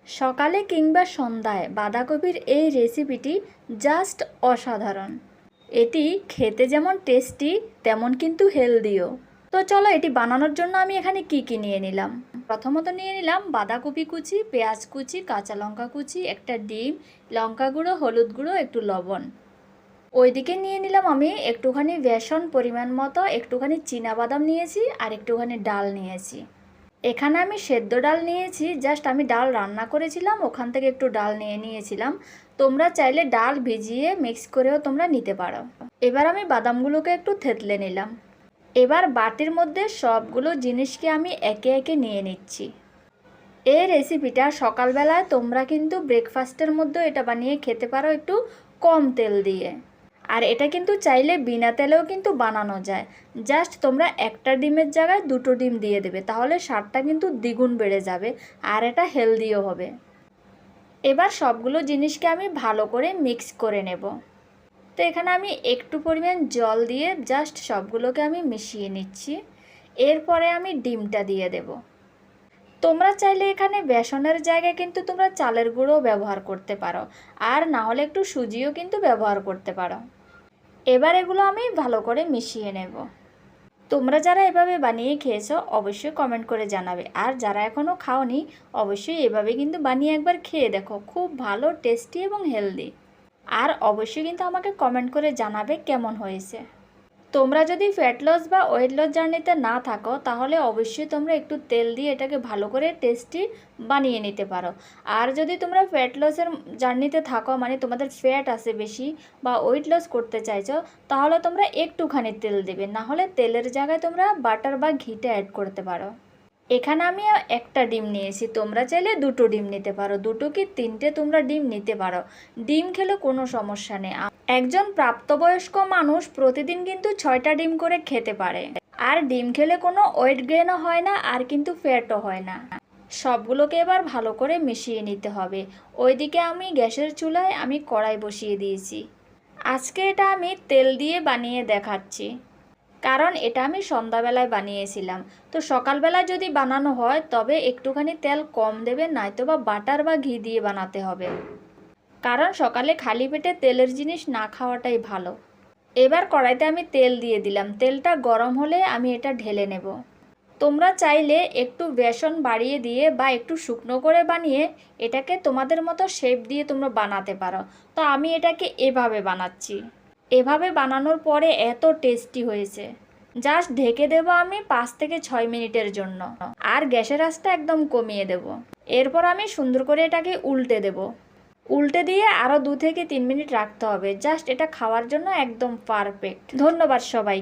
সকালে কিংবা সন্ধ্যায় বাঁধাকপির এই রেসিপিটি জাস্ট অসাধারণ। এটি খেতে যেমন টেস্টি তেমন কিন্তু হেলদিও। তো চলো এটি বানানোর জন্য আমি এখানে কি নিয়ে নিলাম। প্রথমত নিয়ে নিলাম বাঁধাকপি কুচি, পেঁয়াজ কুচি, কাঁচা লঙ্কা কুচি, একটা ডিম, লঙ্কা গুঁড়ো, হলুদ গুঁড়ো, একটু লবণ। ওইদিকে নিয়ে নিলাম আমি একটুখানি বেসন পরিমাণ মতো, একটুখানি চীনাবাদাম নিয়েছি আর একটুখানি ডাল নিয়েছি। এখানে আমি সেদ্ধ ডাল নিয়েছি, জাস্ট আমি ডাল রান্না করেছিলাম ওখান থেকে একটু ডাল নিয়েছিলাম। তোমরা চাইলে ডাল ভিজিয়ে মিক্স করেও তোমরা নিতে পারো। এবার আমি বাদামগুলোকে একটু থেতলে নিলাম। এবার বাটির মধ্যে সবগুলো জিনিসকে আমি একে একে নিয়ে নিচ্ছি। এই রেসিপিটা সকালবেলায় তোমরা কিন্তু ব্রেকফাস্টের মধ্যে এটা বানিয়ে খেতে পারো একটু কম তেল দিয়ে। আর এটা কিন্তু চাইলে বিনা তেলেও কিন্তু বানানো যায়। জাস্ট তোমরা একটা ডিমের জায়গায় দুটো ডিম দিয়ে দেবে, তাহলে স্বাদটা কিন্তু দ্বিগুণ বেড়ে যাবে আর এটা হেলদিও হবে। এবার সবগুলো জিনিসকে আমি ভালো করে মিক্স করে নেব। তো এখানে আমি একটু পরিমাণ জল দিয়ে জাস্ট সবগুলোকে আমি মিশিয়ে নিচ্ছি। এরপরে আমি ডিমটা দিয়ে দেব। তোমরা চাইলে এখানে বেসনের জায়গায় কিন্তু তোমরা চালের গুঁড়োও ব্যবহার করতে পারো, আর না হলে একটু সুজিও কিন্তু ব্যবহার করতে পারো। এবার এগুলো আমি ভালো করে মিশিয়ে নেব। তোমরা যারা এভাবে বানিয়ে খেয়েছো অবশ্যই কমেন্ট করে জানাবে, আর যারা এখনও খাওনি অবশ্যই এভাবে কিন্তু বানিয়ে একবার খেয়ে দেখো, খুব ভালো টেস্টি এবং হেলদি। আর অবশ্যই কিন্তু আমাকে কমেন্ট করে জানাবে কেমন হয়েছে। তোমরা যদি ফ্যাট লস বা ওয়েট লস জার্নিতে না থাকো তাহলে অবশ্যই তোমরা একটু তেল দিয়ে এটাকে ভালো করে টেস্টি বানিয়ে নিতে পারো। আর যদি তোমরা ফ্যাট লসের জার্নিতে থাকো, মানে তোমাদের ফ্যাট আছে বেশি বা ওয়েট লস করতে চাইছো, তাহলে তোমরা একটুখানি তেল দেবে, না হলে তেলের জায়গায় তোমরা বাটার বা ঘিটা অ্যাড করতে পারো। এখানে আমি একটা ডিম নিয়েছি, তোমরা চাইলে দুটো ডিম নিতে পারো, দুটো কি তিনটে তোমরা ডিম নিতে পারো। ডিম খেলে কোনো সমস্যা নেই। একজন প্রাপ্তবয়স্ক মানুষ প্রতিদিন কিন্তু 6টা ডিম করে খেতে পারে। আর ডিম খেলে কোনো ওয়েট গেইনও হয় না, আর কিন্তু ফ্যাটও হয় না। সবগুলোকে এবার ভালো করে মিশিয়ে নিতে হবে। ওইদিকে আমি গ্যাসের চুলায় আমি কড়াই বসিয়ে দিয়েছি। আজকে এটা আমি তেল দিয়ে বানিয়ে দেখাচ্ছি, কারণ এটা আমি সন্ধ্যাবেলায় বানিয়েছিলাম। তো সকালবেলায় যদি বানানো হয় তবে একটুখানি তেল কম দেবে, নয়তো বা বাটার বা ঘি দিয়ে বানাতে হবে, কারণ সকালে খালি পেটে তেলের জিনিস না খাওয়াটাই ভালো। এবার কড়াইতে আমি তেল দিয়ে দিলাম। তেলটা গরম হলে আমি এটা ঢেলে নেব। তোমরা চাইলে একটু বেসন বাড়িয়ে দিয়ে বা একটু শুকনো করে বানিয়ে এটাকে তোমাদের মতো শেপ দিয়ে তোমরা বানাতে পারো। তো আমি এটাকে এভাবে বানাচ্ছি। এভাবে বানানোর পরে এত টেস্টি হয়েছে। জাস্ট ঢেকে দেবো আমি 5 থেকে 6 মিনিটের জন্য, আর গ্যাসের আঁচটা একদম কমিয়ে দেব। এরপর আমি সুন্দর করে এটাকে উল্টে দেব। উল্টে দিয়ে আরও 2 থেকে 3 মিনিট রাখতে হবে। জাস্ট এটা খাওয়ার জন্য একদম পারফেক্ট। ধন্যবাদ সবাই।